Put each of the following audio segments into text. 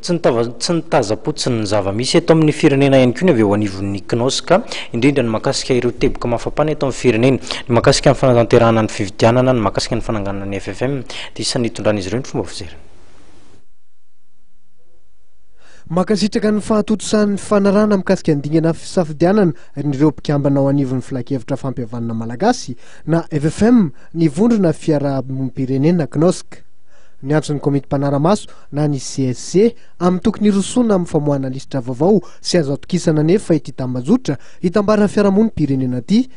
tsy nitazapotsiny ny zava-misy eto amin'ny firenena ihany koa ny avy eo anivon'ny Cnosc indrindra ny makasika ireo teboka mafapana eto amin'ny firenena, ny makasika ny fanatanterahana ny fifidianana, ny makasika ny fananganana ny FFM dia isan'ny itondran'izy ireo ny fomba fijerena. Makasitraka ny fahatontosan'ny fifanarahana mikasika ny dingana fisafidianana ireo mpikambana ao anivon'ny Filankevitra Fampihavanana Malagasy na FFM ny vondrona fiarahamonim-pirenena Cnosc. Ny antson'ny komity mpanaramaso na ny CSC amin'ny tokony rosoana amin'ny famoahana lisitra vaovao sy azo atokisana nefa ity tambazotra hitambara fiarahamonim-pirenena ity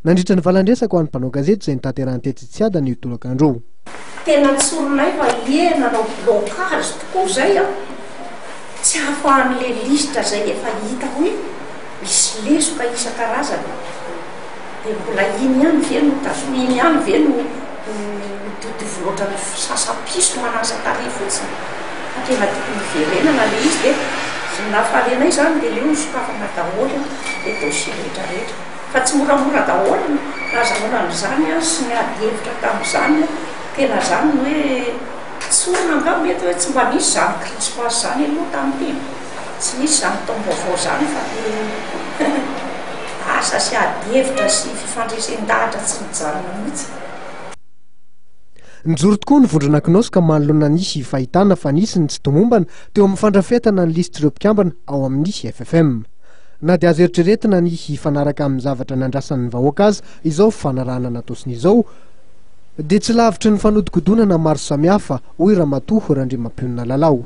nandritra ny valandresaka ho an'ny mpanao gazety izay nitanterahany tetsy-tsiada ny tolakandro. Tena tsoronay fa nanao blocage tokoa zay tsy hahafahan'le lisitra zay efa hita hoe misy lesoka isan-karazany dia mbola iny ihany ve no tazomina, iny ihany ve no voaloatra ny sasapiso manasa tare fotsiny fa tena tokony verenana le izy dia nafalenay zany dia leo nisokafana daholo le dossier rehetrarehetra fa tsy moramora daholo nazahoana n'izany sy ny ady hevitra tamin'izany tena zany hoe tsorona nga mety hoe tsy mba nisy zany krispas zany aloha tamin'iny tsy nisy zany taom-baovao zany fa asa sy ady hevitra sy fifandresen-dahatra tsy nijanona mihitsy. Nijoro tokoa ny vondrona Cnosc manoloana nisy fahitana fa nisy ny tsy tomombana teo amin'ny fandrafetana ny lisitra ireo mpikambana ao amin'ny FFM. Na dia azo eritreretina ny hifanaraka amin'ny zavatra nandrasan'ny vahoaka azy izao fifanarahana nataosiny izao dia tsy lavitry ny fanodikodonana maro samihafa hoy ramatoa Randriamampianina Lalao.